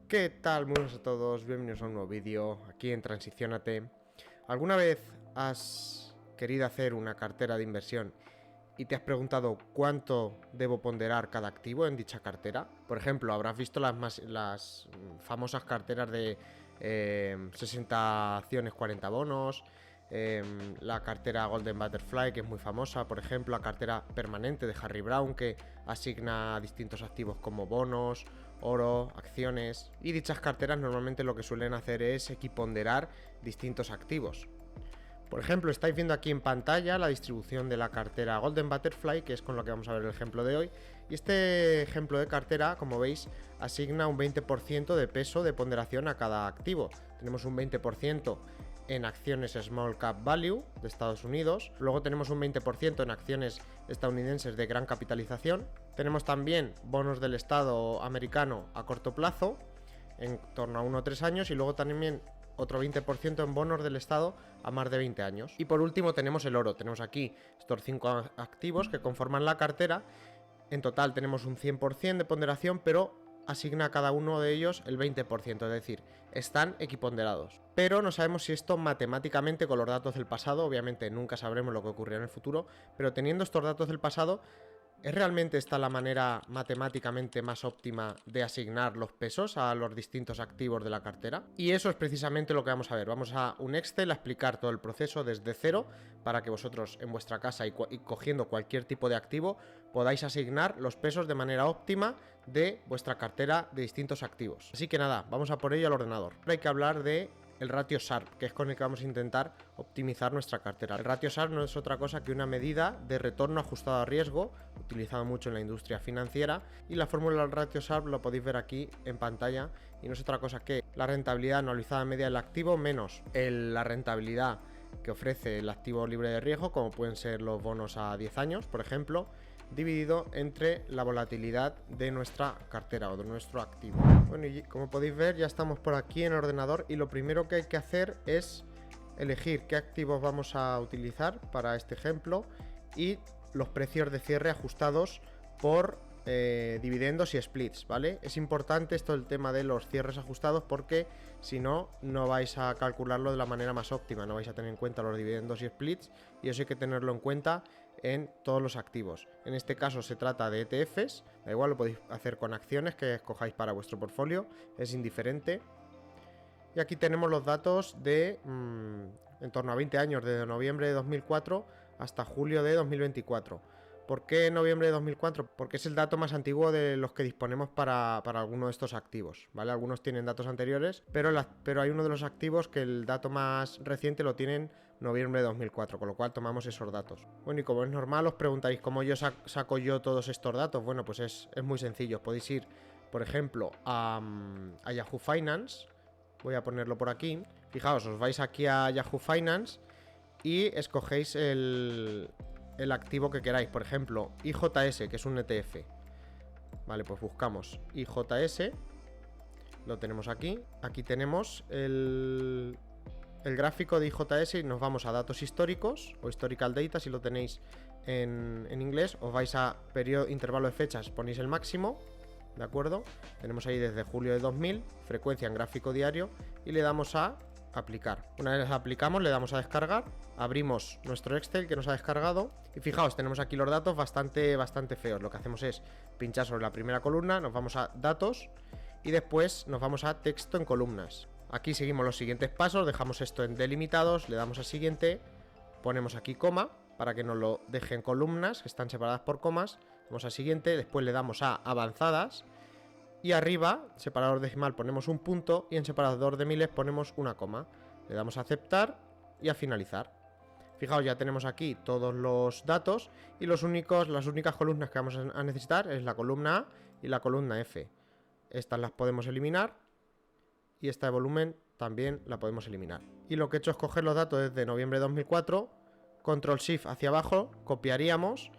¿Qué tal? Muy buenas a todos, bienvenidos a un nuevo vídeo aquí en Transiciónate. ¿Alguna vez has querido hacer una cartera de inversión y te has preguntado cuánto debo ponderar cada activo en dicha cartera? Por ejemplo, habrás visto las famosas carteras de 60 acciones, 40 bonos, la cartera Golden Butterfly, que es muy famosa, por ejemplo, la cartera permanente de Harry Brown, que asigna distintos activos como bonos, oro, acciones, y dichas carteras normalmente lo que suelen hacer es equiponderar distintos activos. Por ejemplo, estáis viendo aquí en pantalla la distribución de la cartera Golden Butterfly, que es con lo que vamos a ver el ejemplo de hoy. Y este ejemplo de cartera, como veis, asigna un 20% de peso de ponderación a cada activo. Tenemos un 20% en acciones Small Cap Value de Estados Unidos. Luego tenemos un 20% en acciones estadounidenses de gran capitalización. Tenemos también bonos del Estado americano a corto plazo, en torno a 1 o 3 años. Y luego también otro 20% en bonos del Estado a más de 20 años. Y por último tenemos el oro. Tenemos aquí estos 5 activos que conforman la cartera. En total tenemos un 100% de ponderación, pero asigna a cada uno de ellos el 20%, es decir, están equiponderados. Pero no sabemos si esto matemáticamente, con los datos del pasado, obviamente nunca sabremos lo que ocurrirá en el futuro, pero teniendo estos datos del pasado, ¿es realmente esta la manera matemáticamente más óptima de asignar los pesos a los distintos activos de la cartera? Y eso es precisamente lo que vamos a ver. Vamos a un Excel a explicar todo el proceso desde cero para que vosotros en vuestra casa y cogiendo cualquier tipo de activo podáis asignar los pesos de manera óptima de vuestra cartera de distintos activos. Así que nada, vamos a por ello al ordenador. Ahora hay que hablar de el ratio Sharpe, que es con el que vamos a intentar optimizar nuestra cartera. El ratio Sharpe no es otra cosa que una medida de retorno ajustado a riesgo, utilizado mucho en la industria financiera, y la fórmula del ratio Sharpe lo podéis ver aquí en pantalla, y no es otra cosa que la rentabilidad anualizada media del activo menos la rentabilidad que ofrece el activo libre de riesgo, como pueden ser los bonos a 10 años, por ejemplo, dividido entre la volatilidad de nuestra cartera o de nuestro activo. Bueno, y como podéis ver, ya estamos por aquí en el ordenador y lo primero que hay que hacer es elegir qué activos vamos a utilizar para este ejemplo y los precios de cierre ajustados por dividendos y splits, ¿vale? Es importante esto del tema de los cierres ajustados porque si no, no vais a calcularlo de la manera más óptima, no vais a tener en cuenta los dividendos y splits y eso hay que tenerlo en cuenta en todos los activos. En este caso se trata de ETFs, da igual, lo podéis hacer con acciones que escojáis para vuestro portfolio, es indiferente. Y aquí tenemos los datos de en torno a 20 años, desde noviembre de 2004 hasta julio de 2024. ¿Por qué noviembre de 2004? Porque es el dato más antiguo de los que disponemos para alguno de estos activos, ¿vale? Algunos tienen datos anteriores, pero hay uno de los activos que el dato más reciente lo tienen noviembre de 2004, con lo cual tomamos esos datos. Bueno, y como es normal, os preguntáis cómo yo saco yo todos estos datos. Bueno, pues es muy sencillo. Podéis ir, por ejemplo, a Yahoo Finance. Voy a ponerlo por aquí. Fijaos, os vais aquí a Yahoo Finance y escogéis el activo que queráis. Por ejemplo, IJS, que es un ETF. Vale, pues buscamos IJS. Lo tenemos aquí. Aquí tenemos el gráfico de IJS y nos vamos a datos históricos o historical data si lo tenéis en inglés. Os vais a periodo, intervalo de fechas, ponéis el máximo. ¿De acuerdo? Tenemos ahí desde julio de 2000, frecuencia en gráfico diario y le damos a aplicar. Una vez aplicamos le damos a descargar, abrimos nuestro Excel que nos ha descargado y fijaos, tenemos aquí los datos bastante feos. Lo que hacemos es pinchar sobre la primera columna, nos vamos a datos y después nos vamos a texto en columnas. Aquí seguimos los siguientes pasos, dejamos esto en delimitados, le damos a siguiente, ponemos aquí coma para que nos lo deje en columnas que están separadas por comas. Vamos a siguiente, después le damos a avanzadas y arriba, separador decimal, ponemos un punto y en separador de miles ponemos una coma. Le damos a aceptar y a finalizar. Fijaos, ya tenemos aquí todos los datos y las únicas columnas que vamos a necesitar es la columna A y la columna F. Estas las podemos eliminar y esta de volumen también la podemos eliminar. Y lo que he hecho es coger los datos desde noviembre de 2004, control shift hacia abajo, copiaríamos,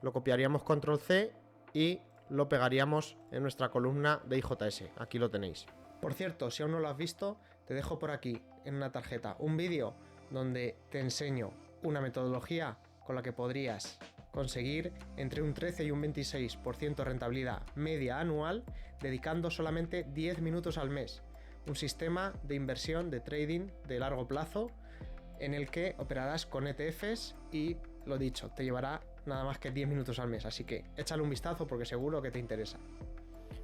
lo copiaríamos control C y lo pegaríamos en nuestra columna de IJS. Aquí lo tenéis. Por cierto, si aún no lo has visto, te dejo por aquí en una tarjeta un vídeo donde te enseño una metodología con la que podrías conseguir entre un 13 y un 26% de rentabilidad media anual dedicando solamente 10 minutos al mes. Un sistema de inversión, de trading de largo plazo en el que operarás con ETFs y, lo dicho, te llevará nada más que 10 minutos al mes. Así que échale un vistazo porque seguro que te interesa.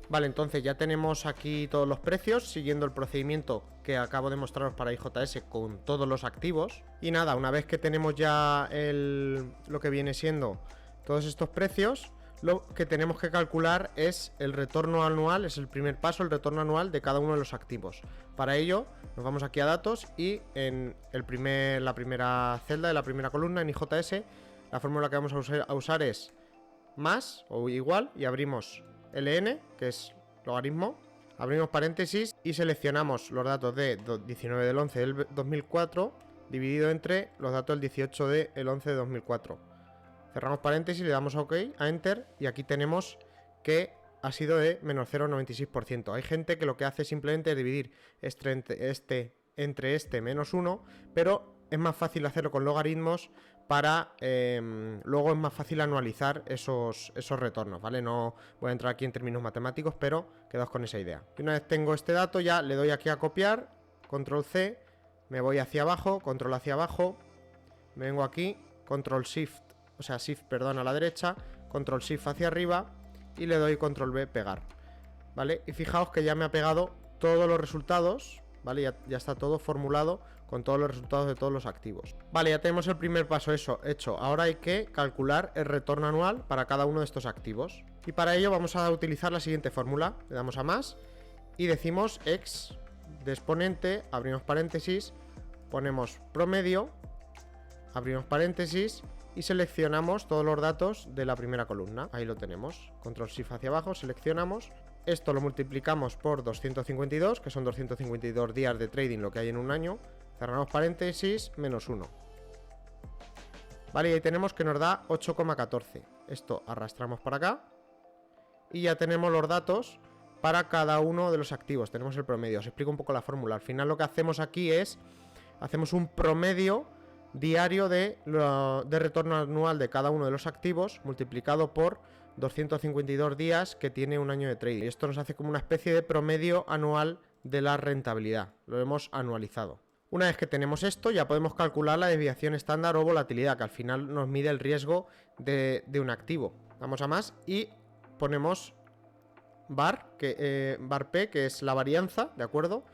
Vale, entonces ya tenemos aquí todos los precios, siguiendo el procedimiento que acabo de mostraros para IJS con todos los activos. Y nada, una vez que tenemos ya lo que viene siendo todos estos precios, lo que tenemos que calcular es el retorno anual, es el primer paso, el retorno anual de cada uno de los activos. Para ello, nos vamos aquí a datos y en la primera celda de la primera columna, en IJS, la fórmula que vamos a usar es más o igual y abrimos LN, que es logaritmo, abrimos paréntesis y seleccionamos los datos de 19 del 11 del 2004 dividido entre los datos del 18 del 11 de 2004. Cerramos paréntesis, le damos a OK, a Enter, y aquí tenemos que ha sido de menos 0,96%. Hay gente que lo que hace simplemente es dividir entre este menos 1, pero es más fácil hacerlo con logaritmos para luego es más fácil anualizar esos retornos, ¿vale? No voy a entrar aquí en términos matemáticos, pero quedaos con esa idea. Y una vez tengo este dato, ya le doy aquí a copiar, control C, me voy hacia abajo, control hacia abajo, me vengo aquí, control shift, perdón, a la derecha, control shift hacia arriba y le doy control V, pegar, ¿vale? Y fijaos que ya me ha pegado todos los resultados, ¿vale? Ya está todo formulado con todos los resultados de todos los activos. Vale, ya tenemos el primer paso hecho. Ahora hay que calcular el retorno anual para cada uno de estos activos. Y para ello vamos a utilizar la siguiente fórmula. Le damos a más y decimos x de exponente, abrimos paréntesis, ponemos promedio, abrimos paréntesis y seleccionamos todos los datos de la primera columna. Ahí lo tenemos. Control Shift hacia abajo, seleccionamos. Esto lo multiplicamos por 252, que son 252 días de trading lo que hay en un año. Cerramos paréntesis, menos 1. Vale, y ahí tenemos que nos da 8,14. Esto arrastramos para acá. Y ya tenemos los datos para cada uno de los activos. Tenemos el promedio. Os explico un poco la fórmula. Al final lo que hacemos aquí es, hacemos un promedio diario de retorno anual de cada uno de los activos multiplicado por 252 días que tiene un año de trading. Y esto nos hace como una especie de promedio anual de la rentabilidad. Lo hemos anualizado. Una vez que tenemos esto, ya podemos calcular la desviación estándar o volatilidad, que al final nos mide el riesgo de un activo. Damos a más y ponemos var P, que es la varianza, ¿de acuerdo?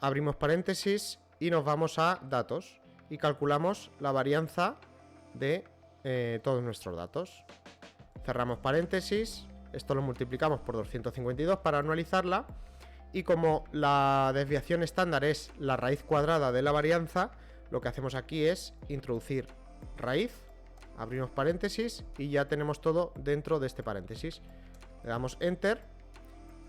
Abrimos paréntesis y nos vamos a datos y calculamos la varianza de todos nuestros datos. Cerramos paréntesis, esto lo multiplicamos por 252 para anualizarla. Y como la desviación estándar es la raíz cuadrada de la varianza, lo que hacemos aquí es introducir raíz, abrimos paréntesis y ya tenemos todo dentro de este paréntesis. Le damos Enter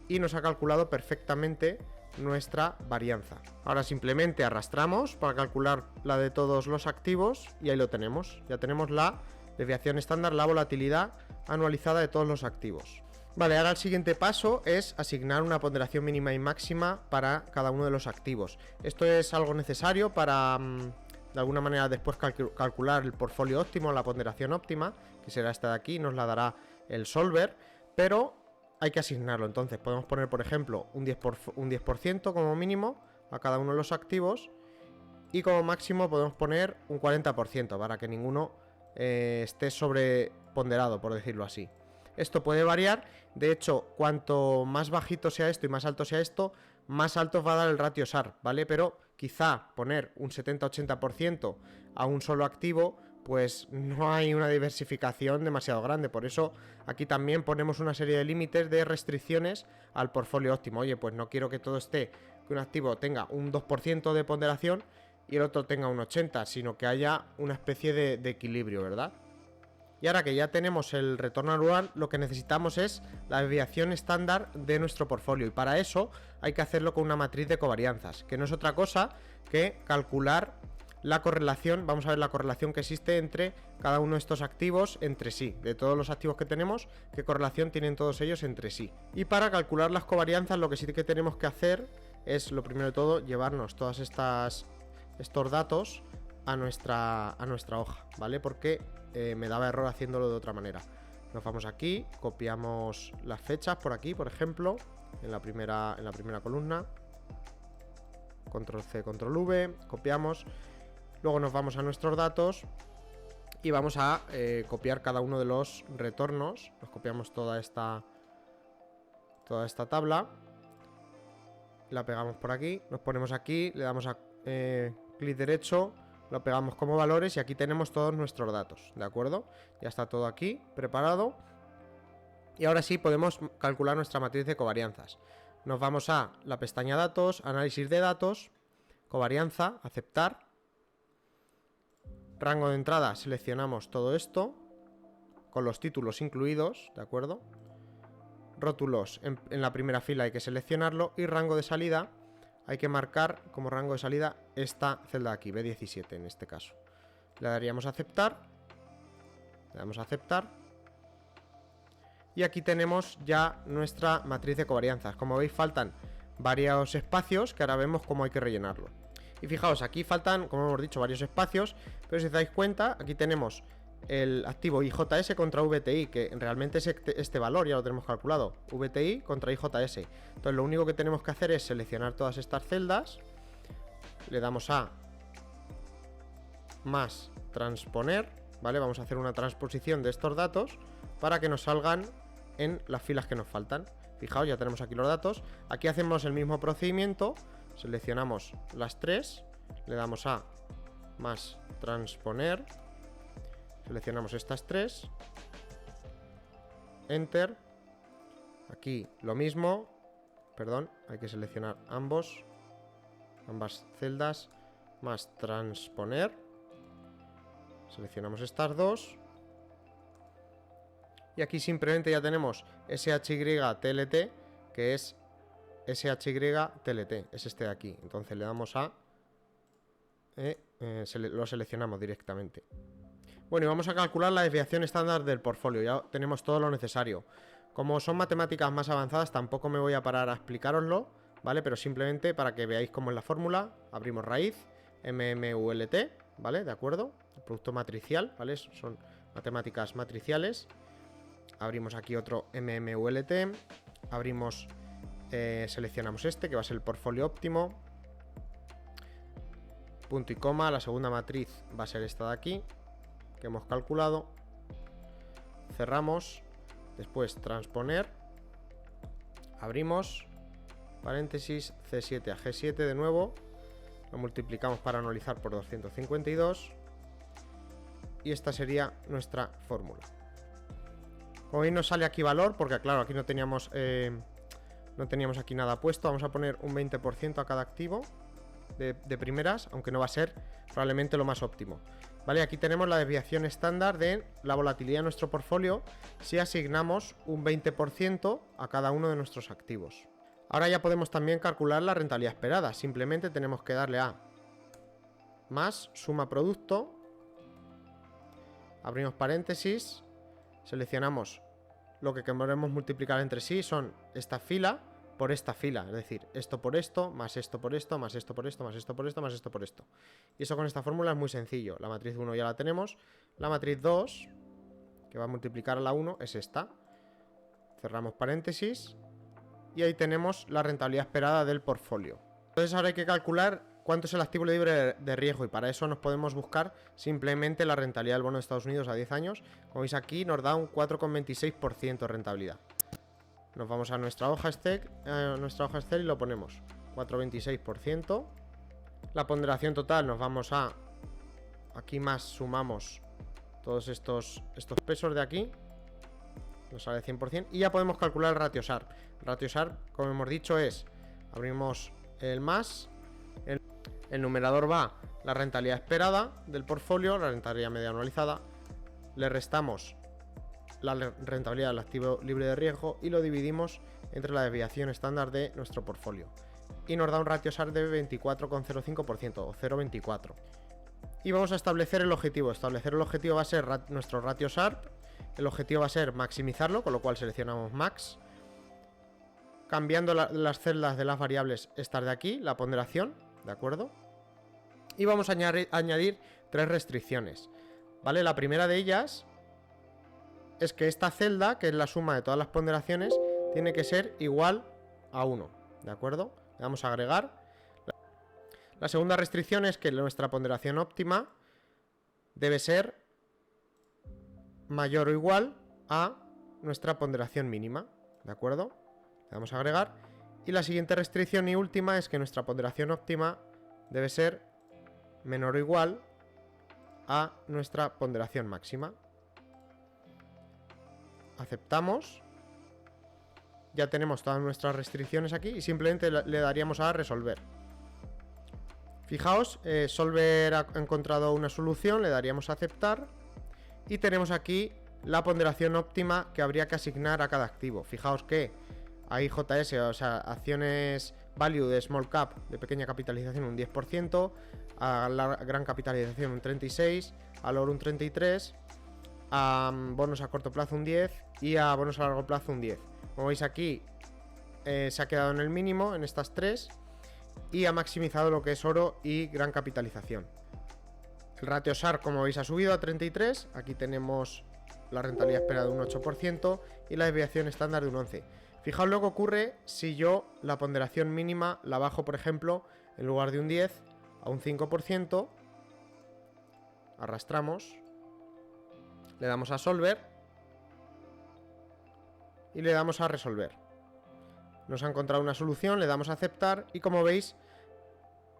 y nos ha calculado perfectamente nuestra varianza. Ahora simplemente arrastramos para calcular la de todos los activos y ahí lo tenemos. Ya tenemos la desviación estándar, la volatilidad anualizada de todos los activos. Vale, ahora el siguiente paso es asignar una ponderación mínima y máxima para cada uno de los activos. Esto es algo necesario para, de alguna manera, después calcular el portfolio óptimo, la ponderación óptima, que será esta de aquí, nos la dará el solver, pero hay que asignarlo. Entonces podemos poner, por ejemplo, un 10% como mínimo a cada uno de los activos y como máximo podemos poner un 40% para que ninguno esté sobreponderado, por decirlo así. Esto puede variar, de hecho, cuanto más bajito sea esto y más alto sea esto, más alto va a dar el ratio SAR, ¿vale? Pero quizá poner un 70-80% a un solo activo, pues no hay una diversificación demasiado grande. Por eso aquí también ponemos una serie de límites de restricciones al portfolio óptimo. Oye, pues no quiero que todo esté, que un activo tenga un 2% de ponderación y el otro tenga un 80%, sino que haya una especie de equilibrio, ¿verdad? Y ahora que ya tenemos el retorno anual, lo que necesitamos es la desviación estándar de nuestro portfolio. Y para eso hay que hacerlo con una matriz de covarianzas, que no es otra cosa que calcular la correlación. Vamos a ver la correlación que existe entre cada uno de estos activos entre sí. De todos los activos que tenemos, qué correlación tienen todos ellos entre sí. Y para calcular las covarianzas, lo que sí que tenemos que hacer es, lo primero de todo, llevarnos todos estos datos a nuestra hoja, ¿vale? Porque me daba error haciéndolo de otra manera. Nos vamos aquí, copiamos las fechas por aquí, por ejemplo, en la primera columna. Control C, Control V, copiamos. Luego nos vamos a nuestros datos y vamos a copiar cada uno de los retornos. Nos copiamos toda esta tabla. La pegamos por aquí, nos ponemos aquí, le damos a clic derecho, lo pegamos como valores y aquí tenemos todos nuestros datos, ¿de acuerdo? Ya está todo aquí preparado. Y ahora sí podemos calcular nuestra matriz de covarianzas. Nos vamos a la pestaña datos, análisis de datos, covarianza, aceptar. Rango de entrada, seleccionamos todo esto, con los títulos incluidos, ¿de acuerdo? Rótulos, en la primera fila hay que seleccionarlo. Y rango de salida, hay que marcar como rango de salida esta celda de aquí, B17 en este caso. Le daríamos a aceptar. Le damos a aceptar. Y aquí tenemos ya nuestra matriz de covarianzas. Como veis faltan varios espacios que ahora vemos cómo hay que rellenarlo. Y fijaos, aquí faltan, como hemos dicho, varios espacios. Pero si os dais cuenta, aquí tenemos el activo IJS contra VTI, que realmente es este valor, ya lo tenemos calculado. VTI contra IJS. Entonces lo único que tenemos que hacer es seleccionar todas estas celdas. Le damos a más transponer, ¿vale? Vamos a hacer una transposición de estos datos para que nos salgan en las filas que nos faltan. Fijaos, ya tenemos aquí los datos. Aquí hacemos el mismo procedimiento. Seleccionamos las tres, le damos a más transponer, seleccionamos estas tres, Enter. Aquí lo mismo, perdón, hay que seleccionar ambas celdas, más transponer, seleccionamos estas dos. Y aquí simplemente ya tenemos SHY-TLT, que es SHY-TLT, es este de aquí. Entonces le damos a... lo seleccionamos directamente. Bueno, y vamos a calcular la desviación estándar del portfolio. Ya tenemos todo lo necesario. Como son matemáticas más avanzadas, tampoco me voy a parar a explicároslo, ¿vale? Pero simplemente para que veáis cómo es la fórmula. Abrimos raíz, MMULT, ¿vale? ¿De acuerdo? El producto matricial, ¿vale? Son matemáticas matriciales. Abrimos aquí otro MMULT. Abrimos... seleccionamos este, que va a ser el portfolio óptimo. Punto y coma, la segunda matriz va a ser esta de aquí, que hemos calculado. Cerramos. Después transponer. Abrimos. Paréntesis, C7 a G7 de nuevo. Lo multiplicamos para anualizar por 252. Y esta sería nuestra fórmula. Como veis nos sale aquí valor, porque claro, aquí no teníamos aquí nada puesto. Vamos a poner un 20% a cada activo de primeras, aunque no va a ser probablemente lo más óptimo. Vale, aquí tenemos la desviación estándar de la volatilidad de nuestro portfolio si asignamos un 20% a cada uno de nuestros activos. Ahora ya podemos también calcular la rentabilidad esperada. Simplemente tenemos que darle a más suma producto. Abrimos paréntesis. Seleccionamos lo que queremos multiplicar entre sí, son esta fila por esta fila, es decir, esto por esto, más esto por esto, más esto por esto, más esto por esto, más esto por esto. Y eso con esta fórmula es muy sencillo. La matriz 1 ya la tenemos. La matriz 2, que va a multiplicar a la 1, es esta. Cerramos paréntesis. Y ahí tenemos la rentabilidad esperada del portfolio. Entonces ahora hay que calcular cuánto es el activo libre de riesgo. Y para eso nos podemos buscar simplemente la rentabilidad del bono de Estados Unidos a 10 años. Como veis aquí nos da un 4,26% de rentabilidad. Nos vamos a nuestra hoja Excel y lo ponemos 4,26%. La ponderación total nos vamos a... Aquí más sumamos todos estos pesos de aquí. Nos sale 100%. Y ya podemos calcular el ratio Sharpe. El ratio Sharpe, como hemos dicho, es... Abrimos el más. El numerador va la rentabilidad esperada del portfolio, la rentabilidad media anualizada. Le restamos la rentabilidad del activo libre de riesgo y lo dividimos entre la desviación estándar de nuestro portfolio. Y nos da un ratio Sharpe de 24,05% o 0,24. Y vamos a establecer el objetivo. Establecer el objetivo va a ser nuestro ratio Sharpe. El objetivo va a ser maximizarlo, con lo cual seleccionamos Max. Cambiando las celdas de las variables estas de aquí, la ponderación, ¿de acuerdo? Y vamos a añadir tres restricciones. ¿vale? La primera de ellas es que esta celda, que es la suma de todas las ponderaciones, tiene que ser igual a 1, ¿de acuerdo? Le damos a agregar. La segunda restricción es que nuestra ponderación óptima debe ser mayor o igual a nuestra ponderación mínima, ¿de acuerdo? Le damos a agregar. Y la siguiente restricción y última es que nuestra ponderación óptima debe ser menor o igual a nuestra ponderación máxima. Aceptamos. Ya tenemos todas nuestras restricciones aquí y simplemente le daríamos a resolver. Fijaos, Solver ha encontrado una solución, le daríamos a aceptar y tenemos aquí la ponderación óptima que habría que asignar a cada activo. Fijaos que a IJS, o sea, acciones value de small cap, de pequeña capitalización, un 10%, a la gran capitalización un 36%, al oro un 33%, a bonos a corto plazo un 10% y a bonos a largo plazo un 10%. Como veis aquí se ha quedado en el mínimo en estas tres y ha maximizado lo que es oro y gran capitalización. El ratio SAR, como veis, ha subido a 33%, aquí tenemos la rentabilidad esperada de un 8% y la desviación estándar de un 11%. Fijaos lo que ocurre si yo la ponderación mínima la bajo, por ejemplo, en lugar de un 10% a un 5%, arrastramos, le damos a Solver y le damos a resolver. Nos ha encontrado una solución, le damos a aceptar y como veis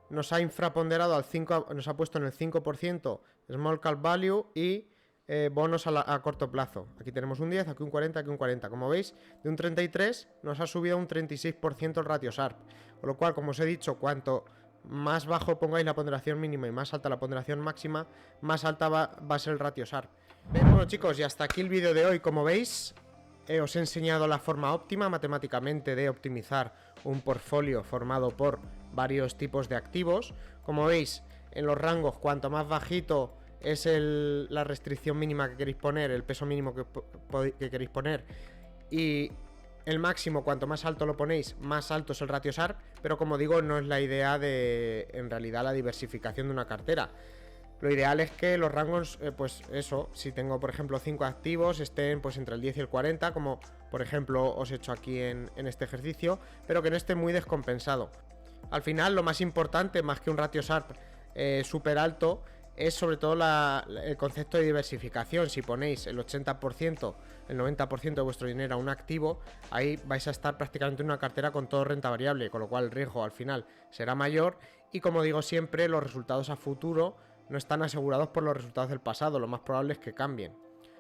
nos ha infraponderado al 5%, nos ha puesto en el 5% small cap value y bonos a corto plazo. Aquí tenemos un 10, aquí un 40, aquí un 40. Como veis, de un 33 nos ha subido un 36% el ratio Sharpe. Con lo cual, como os he dicho, cuanto más bajo pongáis la ponderación mínima y más alta la ponderación máxima, más alta va a ser el ratio Sharpe. Bueno chicos, y hasta aquí el vídeo de hoy. Como veis, os he enseñado la forma óptima matemáticamente de optimizar un portfolio formado por varios tipos de activos. Como veis, en los rangos, cuanto más bajito es la restricción mínima que queréis poner, el peso mínimo que queréis poner, y el máximo, cuanto más alto lo ponéis, más alto es el ratio Sharpe, pero como digo, no es la idea de, en realidad, la diversificación de una cartera. Lo ideal es que los rangos, pues eso, si tengo por ejemplo 5 activos, estén pues entre el 10 y el 40, como por ejemplo os he hecho aquí en este ejercicio, pero que no esté muy descompensado. Al final, lo más importante, más que un ratio Sharpe súper alto, es sobre todo el concepto de diversificación. Si ponéis el 80%, el 90% de vuestro dinero a un activo, ahí vais a estar prácticamente en una cartera con todo renta variable, con lo cual el riesgo al final será mayor y, como digo siempre, los resultados a futuro no están asegurados por los resultados del pasado, lo más probable es que cambien.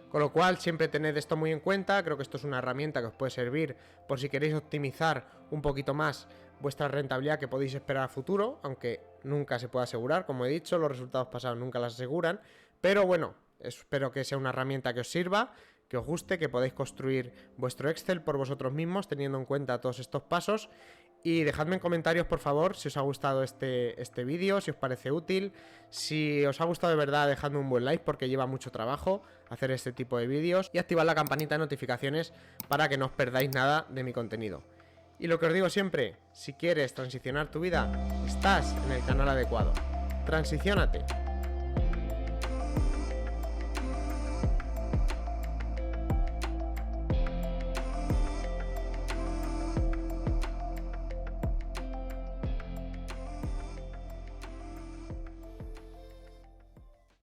Con lo cual, siempre tened esto muy en cuenta. Creo que esto es una herramienta que os puede servir por si queréis optimizar un poquito más vuestra rentabilidad que podéis esperar a futuro, aunque nunca se puede asegurar, como he dicho, los resultados pasados nunca las aseguran, pero bueno, espero que sea una herramienta que os sirva, que os guste, que podáis construir vuestro Excel por vosotros mismos teniendo en cuenta todos estos pasos. Y dejadme en comentarios, por favor, si os ha gustado este vídeo, si os parece útil. Si os ha gustado de verdad, dejadme un buen like porque lleva mucho trabajo hacer este tipo de vídeos. Y activad la campanita de notificaciones para que no os perdáis nada de mi contenido. Y lo que os digo siempre, si quieres transicionar tu vida, estás en el canal adecuado. Transiciónate.